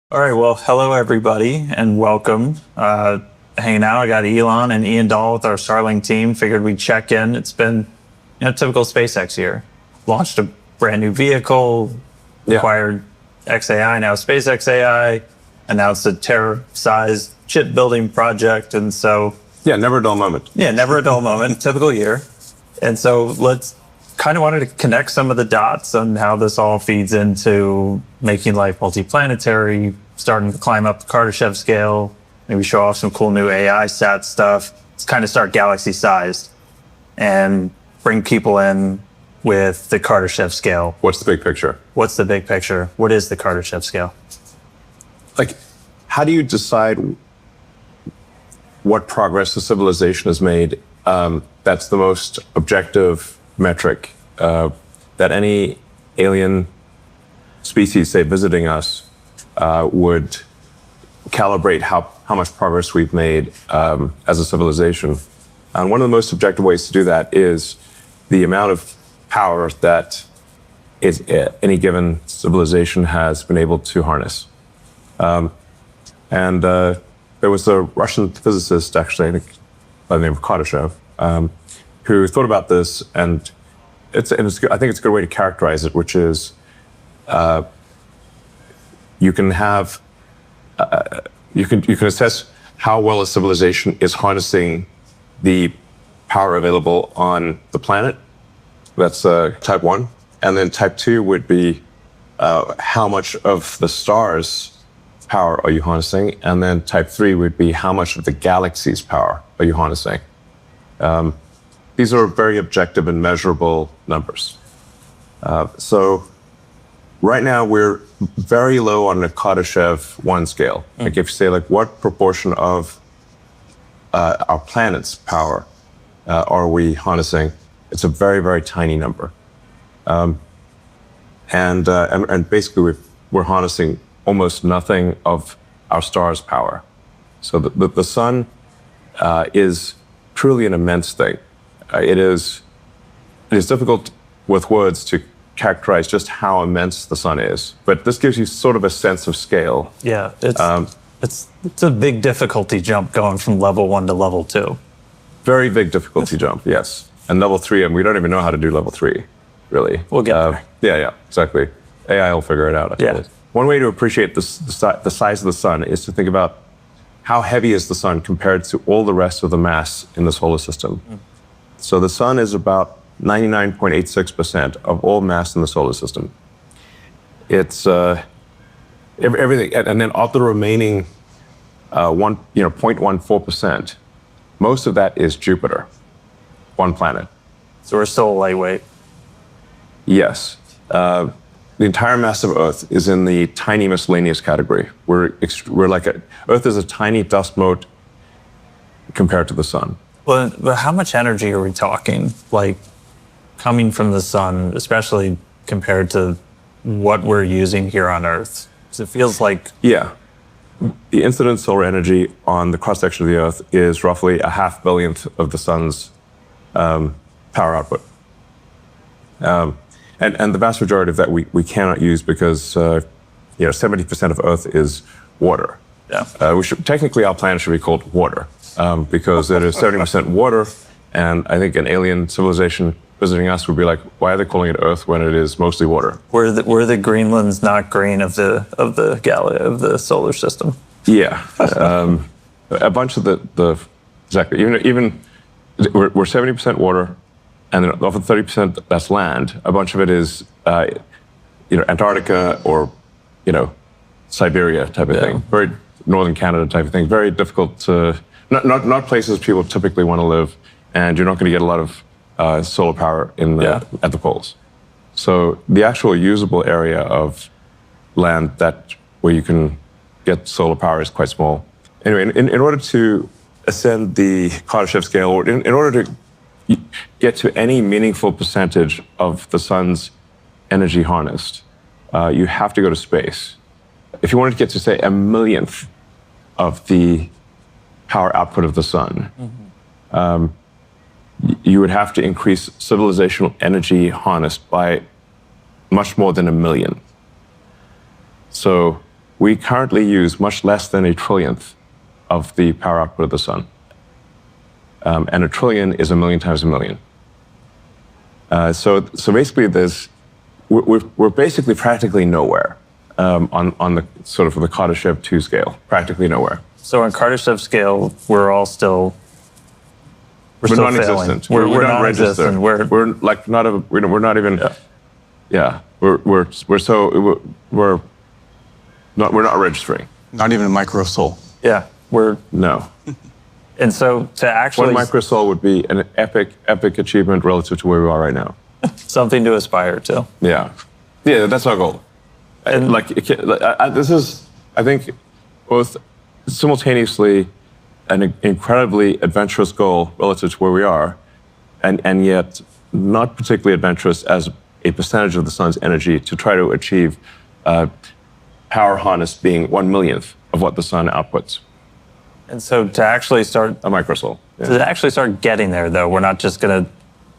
All right, well, hello everybody and welcome. Hanging out, I got Elon and Ian Dahl with our Starlink team. Figured we'd check in. It's been typical SpaceX year. Launched a brand new vehicle, acquired XAI, now SpaceX AI, announced a Terra-sized chip building project, and so... Yeah, never a dull moment. Yeah, never a dull moment, typical year. And so let's kind of wanted to connect some of the dots on how this all feeds into making life multiplanetary, starting to climb up the Kardashev scale, maybe show off some cool new AI sat stuff. Let's kind of start galaxy sized and bring people in with the Kardashev scale. What's the big picture? What's the big picture? What is the Kardashev scale? Like, how do you decide what progress a civilization has made? That's the most objective metric that any alien species, say, visiting us, would calibrate how much progress we've made as a civilization. And one of the most objective ways to do that is the amount of power that any given civilization has been able to harness. There was a Russian physicist, actually, I think, by the name of Kardashev, who thought about this, and I think it's a good way to characterize it, which is you can assess how well a civilization is harnessing the power available on the planet. That's type 1. And then type 2 would be how much of the stars' power are you harnessing? And then type 3 would be how much of the galaxy's power are you harnessing? These are very objective and measurable numbers. So right now we're very low on the Kardashev 1 scale. Like if you say, like, what proportion of our planet's power are we harnessing? It's a very, very tiny number. And basically we're harnessing almost nothing of our star's power. So the sun is truly an immense thing. It is difficult with words to characterize just how immense the sun is, but this gives you sort of a sense of scale. Yeah, it's a big difficulty jump going from level 1 to level 2. Very big difficulty jump, yes. And level 3, and we don't even know how to do level 3, really. We'll get there. Yeah, exactly. AI will figure it out, I suppose. One way to appreciate the size of the sun is to think about how heavy is the sun compared to all the rest of the mass in the solar system. So the sun is about 99.86% of all mass in the solar system. It's everything, and then of the remaining 0.14%, most of that is Jupiter, one planet. So we're still lightweight. Yes. The entire mass of Earth is in the tiny miscellaneous category. We're like Earth is a tiny dust mote compared to the sun. But how much energy are we talking, like, coming from the sun, especially compared to what we're using here on Earth? Because it feels like... Yeah. The incident solar energy on the cross-section of the Earth is roughly a half billionth of the sun's power output. And the vast majority of that we cannot use because 70% of Earth is water. Yeah. Technically, our planet should be called water. Because it is 70% water, and I think an alien civilization visiting us would be like, why are they calling it Earth when it is mostly water? We're the Greenland's not green of the solar system. Yeah, a bunch of exactly even we're 70% water, and then of the 30% that's land, a bunch of it is Antarctica or Siberia type of thing, very northern Canada type of thing, very difficult to. Not places people typically want to live, and you're not going to get a lot of solar power at the poles. So the actual usable area of land where you can get solar power is quite small. Anyway, in order to ascend the Kardashev scale, or in order to get to any meaningful percentage of the sun's energy harnessed, you have to go to space. If you wanted to get to, say, a millionth of the power output of the sun, you would have to increase civilizational energy harnessed by much more than 1 million. So we currently use much less than a trillionth of the power output of the sun. And a trillion is a million times a million. So basically, we're basically practically nowhere on the sort of the Kardashev 2 scale, practically nowhere. So on Kardashev scale, we're still non-existent. Failing. We're not non-existent. registered. We're like not a. We're not even. Yeah. We're not registering. Not even a microsol. Yeah. No. And so to actually... One microsol would be an epic achievement relative to where we are right now. Something to aspire to. Yeah. Yeah, that's our goal. And this is, I think, both simultaneously an incredibly adventurous goal relative to where we are, and yet not particularly adventurous as a percentage of the sun's energy to try to achieve power harness being 1/millionth of what the sun outputs. And so to actually start... A microsol. Yeah. To actually start getting there, though, we're not just going to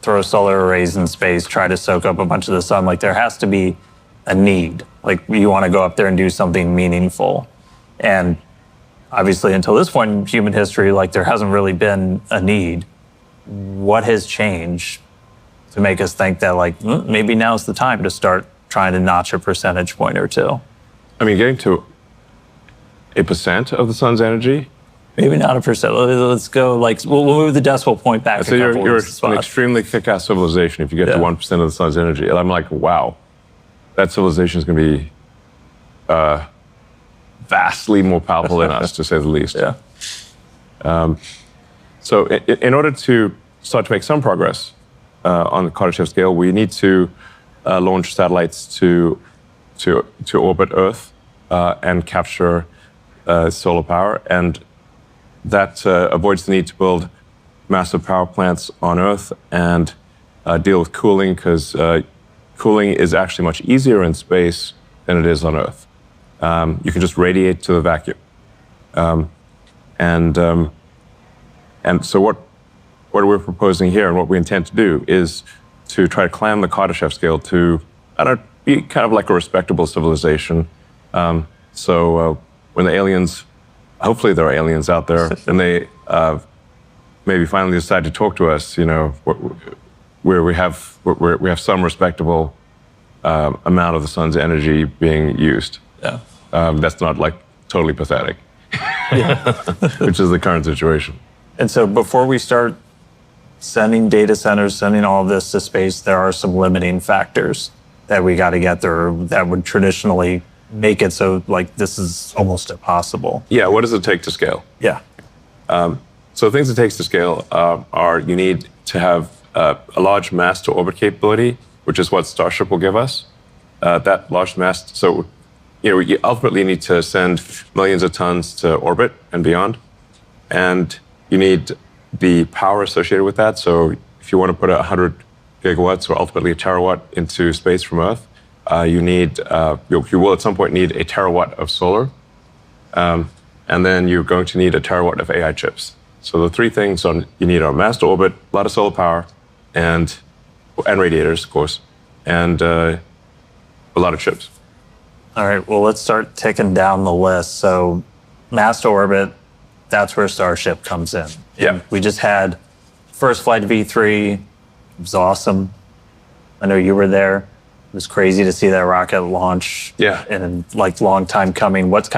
throw solar arrays in space, try to soak up a bunch of the sun. Like, there has to be a need. Like, you want to go up there and do something meaningful. And obviously, until this point in human history, like, there hasn't really been a need. What has changed to make us think that, like, maybe now's the time to start trying to notch a percentage point or two? I mean, getting to 1% of the sun's energy. Maybe not a percent. Let's go, like, we'll move the decimal point back. So you're an extremely kick-ass civilization if you get to 1% of the sun's energy. And I'm like, wow, that civilization is going to be vastly more powerful than us, to say the least. Yeah. So in order to start to make some progress on the Kardashev scale, we need to launch satellites to orbit Earth and capture solar power. And that avoids the need to build massive power plants on Earth and deal with cooling, because cooling is actually much easier in space than it is on Earth. You can just radiate to the vacuum. And so what we're proposing here and what we intend to do is to try to climb the Kardashev scale to, be kind of like a respectable civilization. So when the aliens, hopefully there are aliens out there, and they maybe finally decide to talk to us, where we have some respectable amount of the sun's energy being used. Yeah. That's not like totally pathetic, which is the current situation. And so before we start sending data centers, sending all of this to space, there are some limiting factors that we got to get through that would traditionally make it so, like, this is almost impossible. Yeah, what does it take to scale? Yeah. So things it takes to scale are you need to have a large mass to orbit capability, which is what Starship will give us. That large mass, so you ultimately need to send millions of tons to orbit and beyond. And you need the power associated with that. So if you want to put 100 gigawatts or ultimately a terawatt into space from Earth, you will at some point need a terawatt of solar. And then you're going to need a terawatt of AI chips. So the three things you need are mass to orbit, a lot of solar power, and radiators, of course, and a lot of chips. All right, well, let's start ticking down the list. So mass to orbit, that's where Starship comes in. Yeah. We just had first flight of V3. It was awesome. I know you were there. It was crazy to see that rocket launch. Yeah. And like long time coming. What's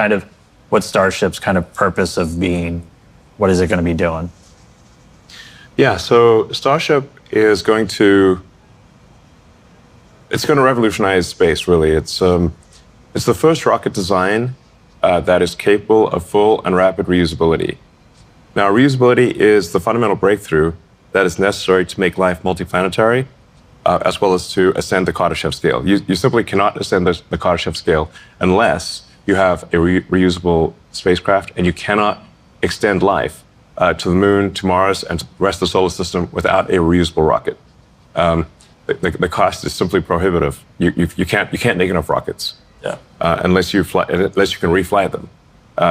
Starship's kind of purpose of being? What is it going to be doing? Yeah, so Starship is going to revolutionize space, really. It's the first rocket design that is capable of full and rapid reusability. Now, reusability is the fundamental breakthrough that is necessary to make life multiplanetary, as well as to ascend the Kardashev scale. You simply cannot ascend the Kardashev scale unless you have a reusable spacecraft, and you cannot extend life to the moon, to Mars, and to the rest of the solar system without a reusable rocket. The cost is simply prohibitive. You can't make enough rockets. Yeah. Unless you can refly them.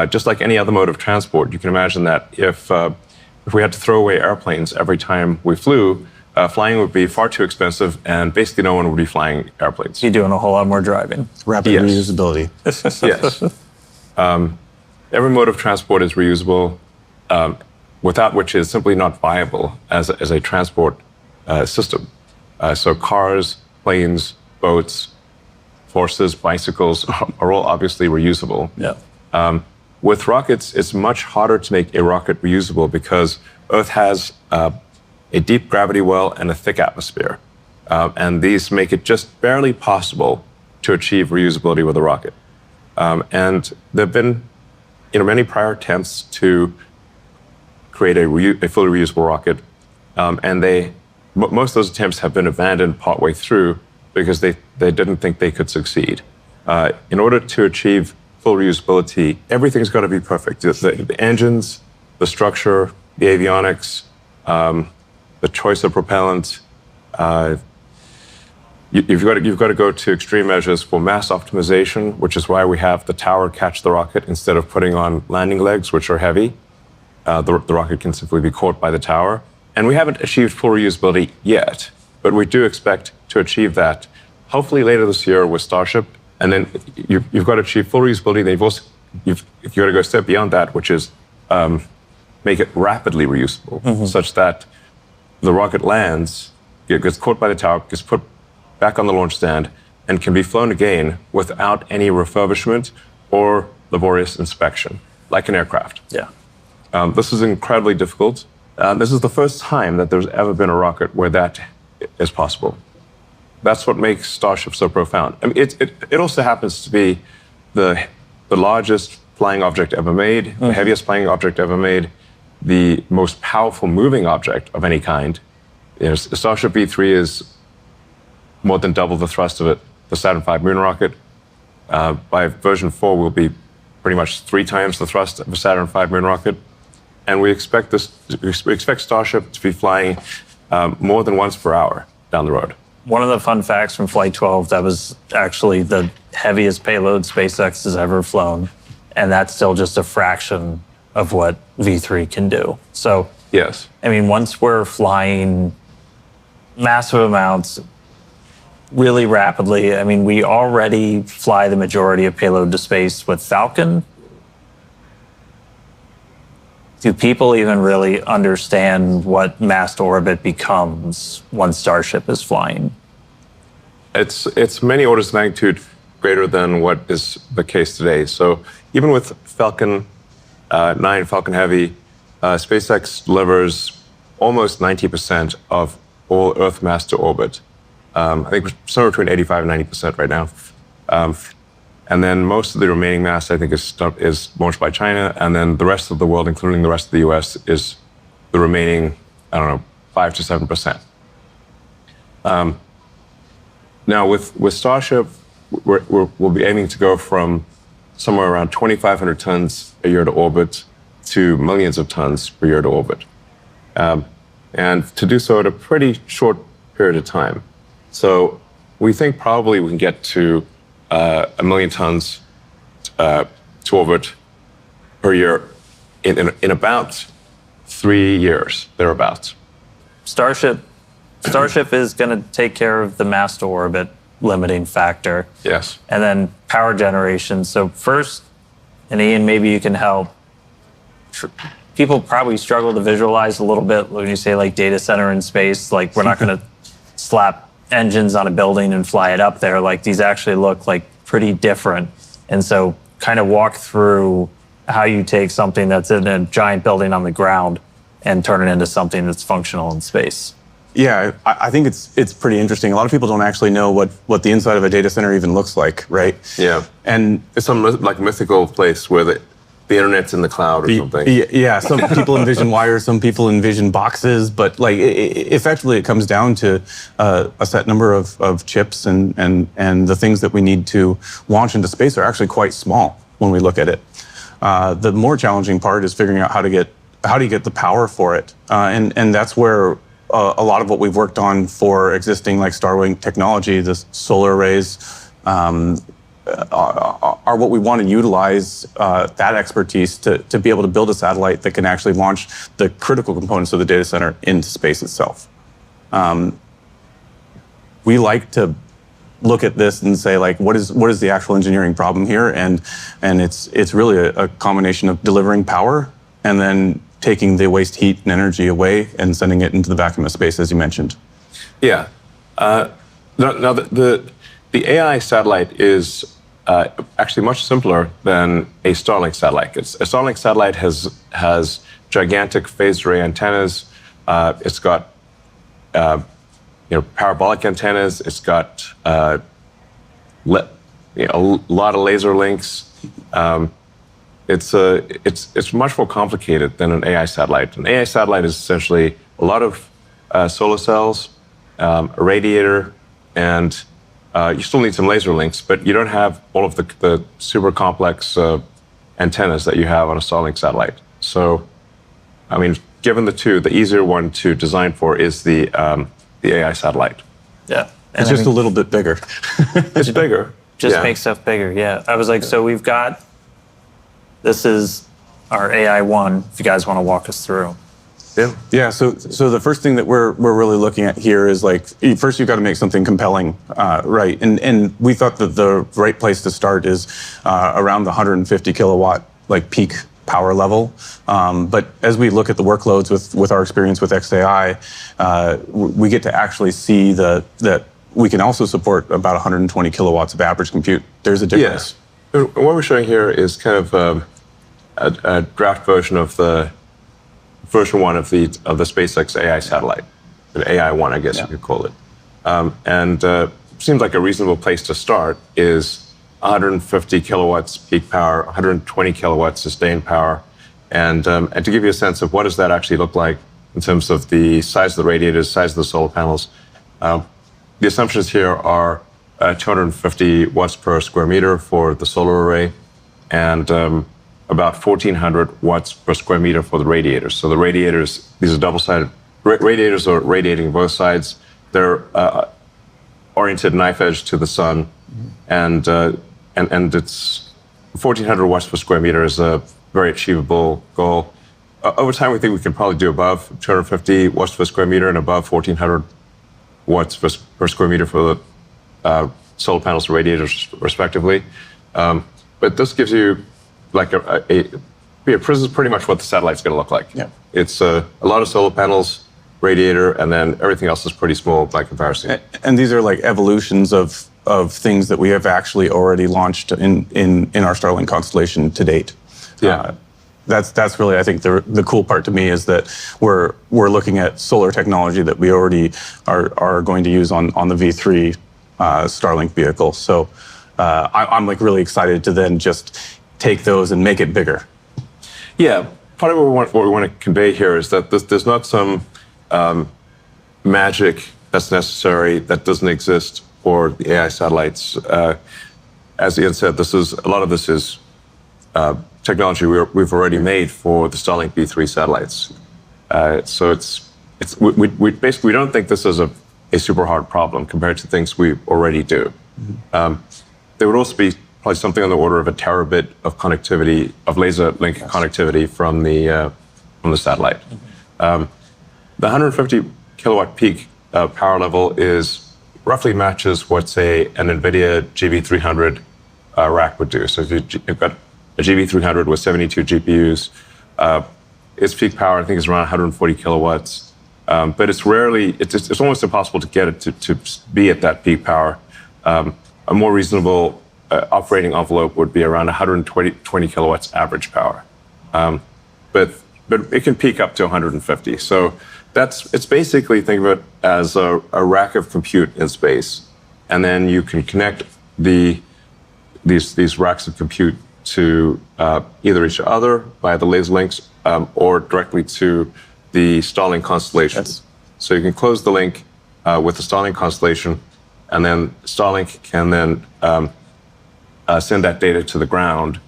Just like any other mode of transport, you can imagine that if we had to throw away airplanes every time we flew, flying would be far too expensive, and basically no one would be flying airplanes. You're doing a whole lot more driving. Rapid reusability. Yes. Every mode of transport is reusable, without which is simply not viable as a transport system. So cars, planes, boats, horses, bicycles are all obviously reusable. Yeah. With rockets, it's much harder to make a rocket reusable because Earth has a deep gravity well and a thick atmosphere. And these make it just barely possible to achieve reusability with a rocket. And there have been many prior attempts to create a fully reusable rocket. And most of those attempts have been abandoned partway through because they didn't think they could succeed. In order to achieve full reusability, everything's got to be perfect. The engines, the structure, the avionics, the choice of propellant. You've got to go to extreme measures for mass optimization, which is why we have the tower catch the rocket instead of putting on landing legs, which are heavy. The rocket can simply be caught by the tower. And we haven't achieved full reusability yet, but we do expect to achieve that hopefully later this year with Starship. And then you've got to achieve full reusability. Then you've got to go a step beyond that, which is make it rapidly reusable, such that the rocket lands, it gets caught by the tower, gets put back on the launch stand, and can be flown again without any refurbishment or laborious inspection, like an aircraft. Yeah. This is incredibly difficult. This is the first time that there's ever been a rocket where that is possible. That's what makes Starship so profound. I mean, it also happens to be the largest flying object ever made, the heaviest flying object ever made, the most powerful moving object of any kind. Starship V3 is more than double the thrust of the Saturn V moon rocket. By version 4, we'll be pretty much 3 times the thrust of a Saturn V moon rocket. And we expect Starship to be flying more than once per hour down the road. One of the fun facts from Flight 12, that was actually the heaviest payload SpaceX has ever flown. And that's still just a fraction of what V3 can do. So, yes. I mean, once we're flying massive amounts really rapidly, I mean, we already fly the majority of payload to space with Falcon. Do people even really understand what mass to orbit becomes once Starship is flying? It's many orders of magnitude greater than what is the case today. So even with Falcon 9, Falcon Heavy, SpaceX delivers almost 90% of all Earth mass to orbit. I think we're somewhere between 85 and 90% right now. And then most of the remaining mass, I think, is launched by China. And then the rest of the world, including the rest of the US, is the remaining, 5 to 7%. Now, with Starship, we'll be aiming to go from somewhere around 2,500 tons a year to orbit to millions of tons per year to orbit. And to do so at a pretty short period of time. So we think probably we can get to 1 million tons to orbit per year in about 3 years, thereabouts. Starship is going to take care of the mass to orbit limiting factor. Yes. And then power generation. So first, and Ian, maybe you can help. People probably struggle to visualize a little bit when you say like data center in space. Like we're not going to slap engines on a building and fly it up there. Like these actually look like pretty different. And so kind of walk through how you take something that's in a giant building on the ground and turn it into something that's functional in space. Yeah, I think it's pretty interesting. A lot of people don't actually know what the inside of a data center even looks like, right? Yeah. And it's some like mythical place where the internet's in the cloud or something. Yeah, some people envision wires, some people envision boxes, but like effectively it comes down to a set number of chips and the things that we need to launch into space are actually quite small when we look at it. The more challenging part is figuring out how do you get the power for it, and that's where a lot of what we've worked on for existing like Starlink technology, the solar arrays, are what we want to utilize that expertise to be able to build a satellite that can actually launch the critical components of the data center into space itself. We like to look at this and say, like, what is the actual engineering problem here? And it's really a combination of delivering power and then taking the waste heat and energy away and sending it into the vacuum of space, as you mentioned. Yeah. Now the AI satellite is actually much simpler than a Starlink satellite. A Starlink satellite has gigantic phased array antennas. It's got parabolic antennas. It's got a lot of laser links. It's much more complicated than an AI satellite. An AI satellite is essentially a lot of solar cells, a radiator, and you still need some laser links, but you don't have all of the super complex antennas that you have on a Starlink satellite. So, I mean, given the two, the easier one to design for is the AI satellite. Yeah. It's just a little bit bigger. It's bigger. Just make stuff bigger, yeah. I was like, so we've got, this is our AI one, if you guys want to walk us through. Yeah. So the first thing that we're really looking at here is, like, first you've got to make something compelling, right? And we thought that the right place to start is around the 150 kilowatt like peak power level. But as we look at the workloads with our experience with XAI, we get to actually see that we can also support about 120 kilowatts of average compute. There's a difference. Yeah. What we're showing here is kind of a draft version of version 1 of the SpaceX AI satellite, an AI 1, I guess you could call it. And seems like a reasonable place to start is 150 kilowatts peak power, 120 kilowatts sustained power, and to give you a sense of what does that actually look like in terms of the size of the radiators, size of the solar panels. The assumptions here are 250 watts per square meter for the solar array, and about 1,400 watts per square meter for the radiators. So the radiators, these are double-sided. Radiators are radiating both sides. They're oriented knife edge to the sun, and it's 1,400 watts per square meter is a very achievable goal. Over time, we think we can probably do above 250 watts per square meter and above 1,400 watts per square meter for the solar panels and radiators, respectively. But this gives you like this is pretty much what the satellite's going to look like. Yeah. It's a lot of solar panels, radiator, and then everything else is pretty small by comparison. And these are like evolutions of things that we have actually already launched in our Starlink constellation to date. Yeah. That's really, I think, the cool part to me is that we're looking at solar technology that we already are going to use on the V3 Starlink vehicle. So I'm like really excited to then just take those and make it bigger. Yeah, part of what we want to convey here is that there's not some magic that's necessary that doesn't exist for the AI satellites. As Ian said, a lot of this is technology we've already made for the Starlink V3 satellites. So we basically don't think this is a super hard problem compared to things we already do. Mm-hmm. There would also be probably something on the order of a terabit of connectivity, of laser link connectivity from the satellite. Mm-hmm. The 150 kilowatt peak power level roughly matches what, say, an NVIDIA GB300 rack would do. So if you've got a GB300 with 72 GPUs, its peak power, I think, is around 140 kilowatts. But it's almost impossible to get it to be at that peak power. A more reasonable operating envelope would be around 120 kilowatts average power. But it can peak up to 150. So it's basically, think of it as a rack of compute in space. And then you can connect these racks of compute to either each other via the laser links or directly to the Starlink constellation. Yes. So you can close the link with the Starlink constellation, and then Starlink can then send that data to the ground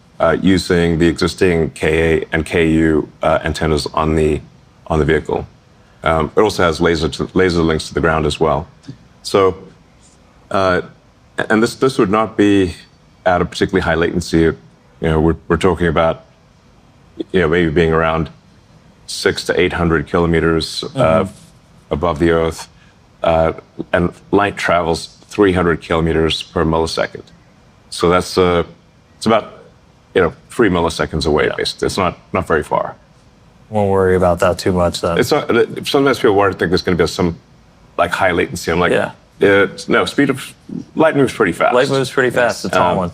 using the existing Ka and Ku antennas on the vehicle. It also has laser links to the ground as well. So, and this would not be at a particularly high latency. We're talking about maybe being around 600 to 800 kilometers above the Earth, and light travels 300 kilometers per millisecond. So that's it's about 3 milliseconds away. Yeah. Basically, it's not very far. Won't worry about that too much then. It's not. Sometimes people worry, think there's going to be some like high latency. I'm like, no, speed of light moves pretty fast. Light moves pretty fast. It's a tall one.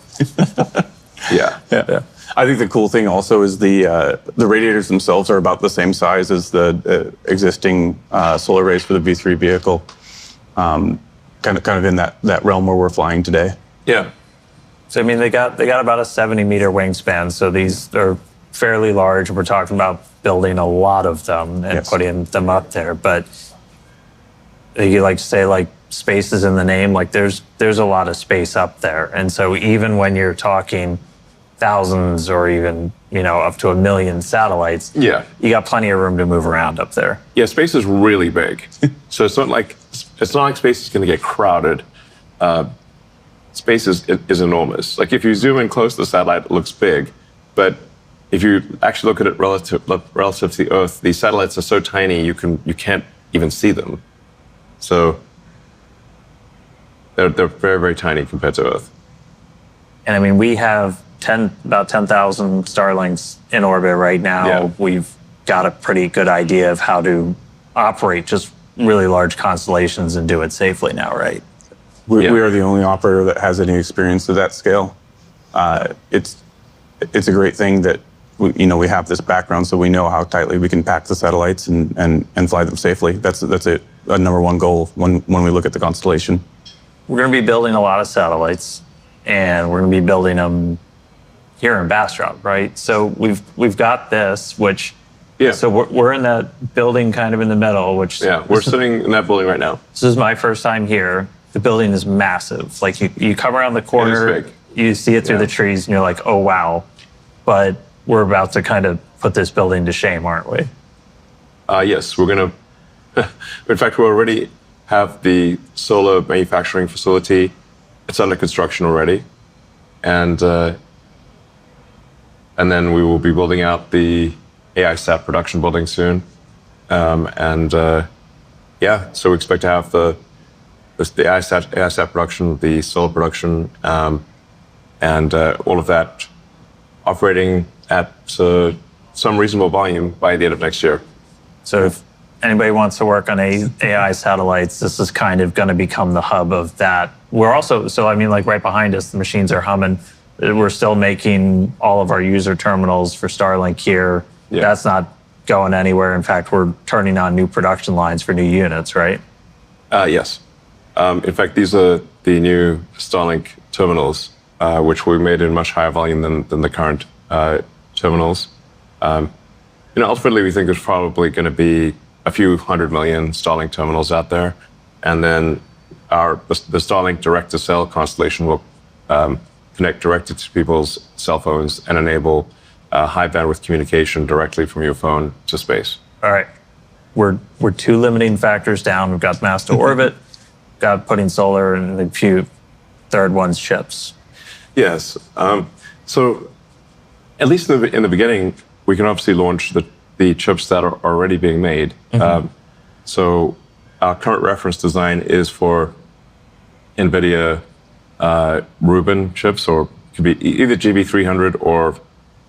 Yeah. Yeah. I think the cool thing also is the radiators themselves are about the same size as the existing solar arrays for the V3 vehicle. Kind of in that realm where we're flying today. Yeah. So I mean, they got about a 70-meter wingspan. So these are fairly large. We're talking about building a lot of them and putting them up there. But you like to say like space is in the name. Like there's a lot of space up there. And so even when you're talking thousands or even up to 1 million satellites, you got plenty of room to move around up there. Yeah, space is really big. So it's not like space is going to get crowded. Space is enormous. Like if you zoom in close to the satellite, it looks big, but if you actually look at it relative to the Earth, these satellites are so tiny you can't even see them. So they're very, very tiny compared to Earth. And I mean, we have about 10,000 Starlinks in orbit right now. Yeah. We've got a pretty good idea of how to operate just really large constellations and do it safely now, right? We are the only operator that has any experience at that scale. It's a great thing that we have this background, so we know how tightly we can pack the satellites and fly them safely. That's a number one goal when we look at the constellation. We're going to be building a lot of satellites, and we're going to be building them here in Bastrop, right? So we've got this, which so we're in that building kind of in the middle, which we're sitting in that building right now. This is my first time here. The building is massive. Like you come around the corner, you see it through the trees, and you're like, oh wow. But we're about to kind of put this building to shame, aren't we? Yes, we're going to. In fact, we already have the solar manufacturing facility. It's under construction already, and then we will be building out the AI sat production building soon. So we expect to have the AI sat production, the solar production, and all of that operating at some reasonable volume by the end of next year. So if anybody wants to work on AI satellites, this is kind of going to become the hub of that. We're also, like right behind us, the machines are humming. We're still making all of our user terminals for Starlink here. Yeah. That's not going anywhere. In fact, we're turning on new production lines for new units, right? Yes. In fact, these are the new Starlink terminals, which we made in much higher volume than the current terminals. Ultimately, we think there's probably going to be a few 100 million Starlink terminals out there, and then the Starlink direct-to-cell constellation will connect directly to people's cell phones and enable high bandwidth communication directly from your phone to space. All right, we're 2 limiting factors down. We've got mass to orbit, got putting solar, and a few third one's chips. Yes. So at least in the beginning, we can obviously launch the chips that are already being made. Mm-hmm. So our current reference design is for NVIDIA Rubin chips, or it could be either GB300 or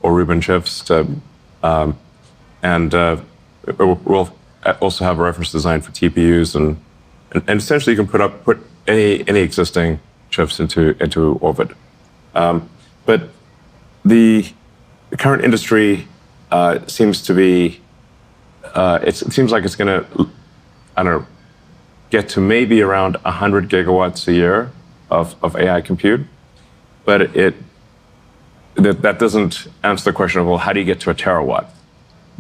Rubin chips. And we'll also have a reference design for TPUs, and essentially you can put any existing chips into orbit. But the current industry seems to be, it seems like it's going to, get to maybe around 100 gigawatts a year of AI compute. But that doesn't answer the question of, well, how do you get to a terawatt?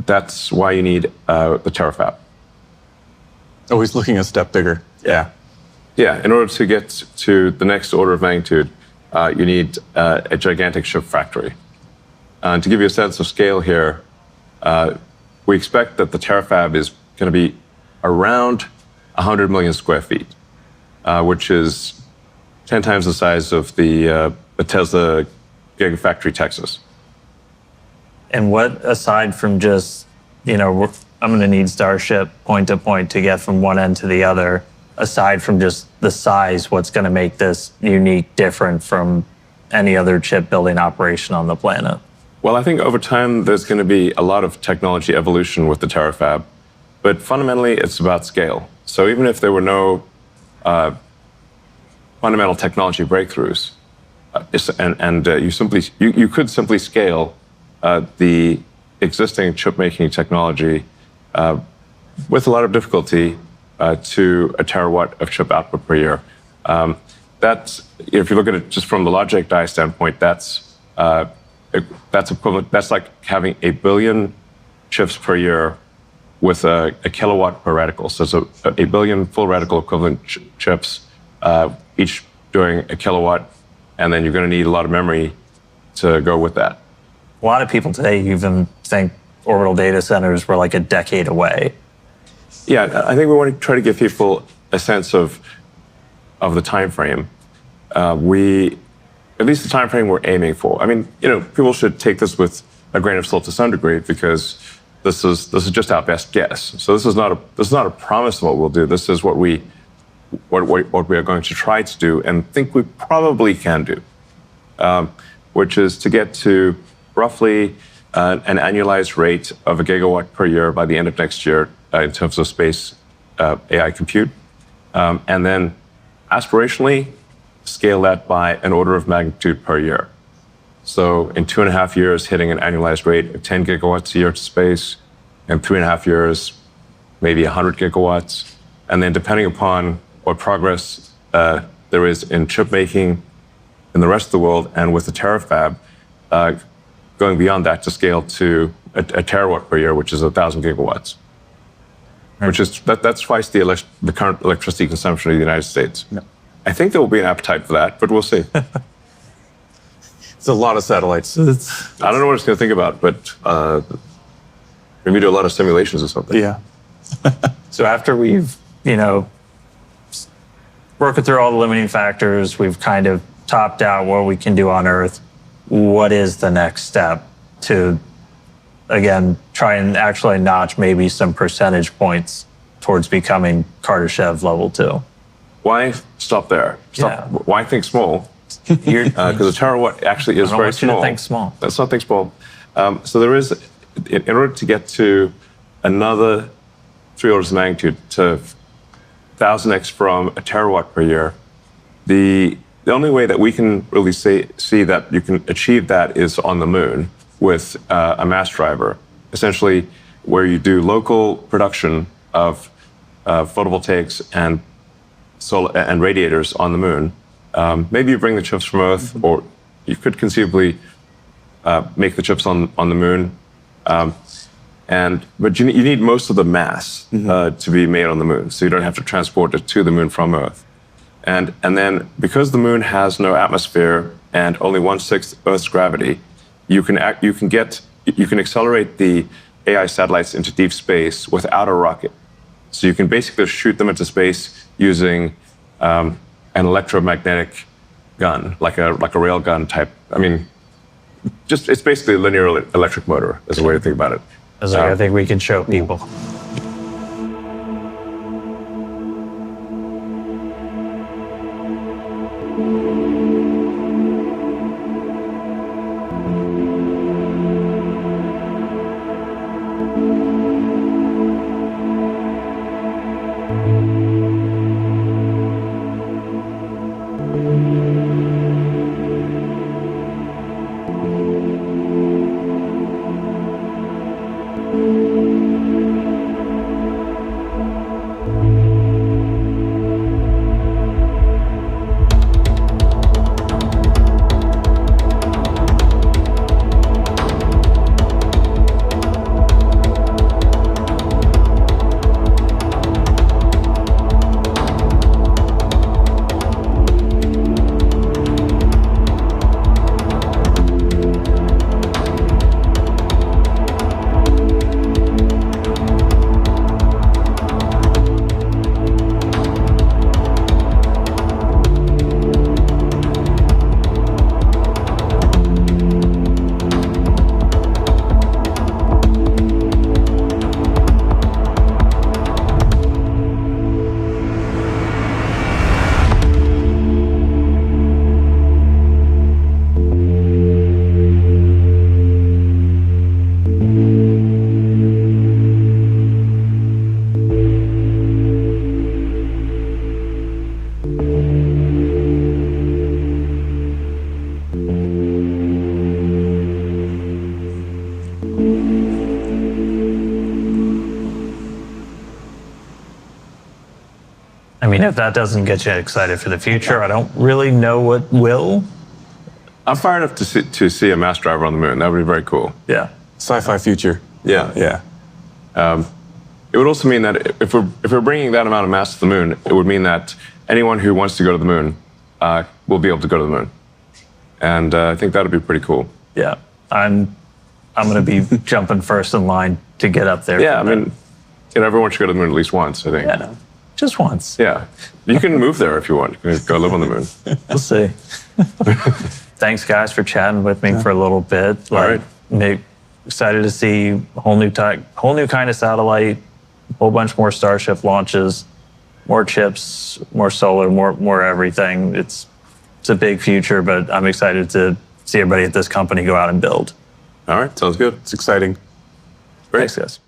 That's why you need the terafab. Always looking a step bigger. Yeah. Yeah, in order to get to the next order of magnitude, you need a gigantic chip factory. To give you a sense of scale here, we expect that the terafab is going to be around 100 million square feet, which is 10 times the size of the Tesla Gigafactory Texas. And what, aside from just, I'm going to need Starship point to point to get from one end to the other, aside from just the size, what's going to make this unique, different from any other chip building operation on the planet? Well, I think over time, there's going to be a lot of technology evolution with the terafab, but fundamentally, it's about scale. So even if there were no fundamental technology breakthroughs, you could simply scale the existing chip making technology with a lot of difficulty to a terawatt of chip output per year. That's, if you look at it just from the logic die standpoint, that's equivalent. That's like having 1 billion chips per year with a kilowatt per reticle. So it's 1 billion full reticle equivalent chips, each doing a kilowatt, and then you're going to need a lot of memory to go with that. A lot of people today even think orbital data centers were like a decade away. Yeah, I think we want to try to give people a sense of the time frame. At least the time frame we're aiming for. I mean, people should take this with a grain of salt to some degree, because this is just our best guess. So this is not a promise of what we'll do. This is what we are going to try to do and think we probably can do, which is to get to roughly an annualized rate of 1 gigawatt per year by the end of next year in terms of space AI compute, and then aspirationally scale that by an order of magnitude per year. So in 2.5 years, hitting an annualized rate of 10 gigawatts a year to space, in 3.5 years, maybe 100 gigawatts. And then depending upon what progress there is in chip making in the rest of the world and with the terafab, going beyond that to scale to a terawatt per year, which is 1,000 gigawatts, which is that's twice the current electricity consumption of the United States. No. I think there will be an appetite for that, but we'll see. It's a lot of satellites. I don't know what it's going to think about, but maybe do a lot of simulations or something. Yeah. So after we've, working through all the limiting factors, we've kind of topped out what we can do on Earth. What is the next step to, again, try and actually notch maybe some percentage points towards becoming Kardashev level 2? Why stop there? Yeah. Why think small? Because a terawatt actually is very small. To think small. Let's not think small. So there is, in order to get to another 3 orders of magnitude to 1,000x from a terawatt per year, the only way that we can really see that you can achieve that is on the moon with a mass driver, essentially where you do local production of photovoltaics and solar and radiators on the moon. Maybe you bring the chips from Earth, or you could conceivably make the chips on the moon. But you need most of the mass to be made on the moon, so you don't have to transport it to the moon from Earth. And then because the moon has no atmosphere and only 1/6 Earth's gravity, you can accelerate the AI satellites into deep space without a rocket. So you can basically shoot them into space using an electromagnetic gun, like a rail gun type. I mean, it's basically a linear electric motor is a way to think about it. I think we can show people. mean, if that doesn't get you excited for the future, I don't really know what will. I'm fired up to see a mass driver on the moon. That would be very cool. Yeah. Sci-fi future. Yeah. Yeah. It would also mean that if we're bringing that amount of mass to the moon, it would mean that anyone who wants to go to the moon will be able to go to the moon, and I think that would be pretty cool. Yeah. I'm going to be jumping first in line to get up there. Yeah, I mean, everyone should go to the moon at least once, I think. Yeah. Just once. Yeah. You can move there if you want. You can go live on the moon. We'll see. Thanks, guys, for chatting with me for a little bit. All right. Excited to see a whole new kind of satellite, a whole bunch more Starship launches, more chips, more solar, more everything. It's a big future, but I'm excited to see everybody at this company go out and build. All right, sounds good. It's exciting. Great. Thanks, guys.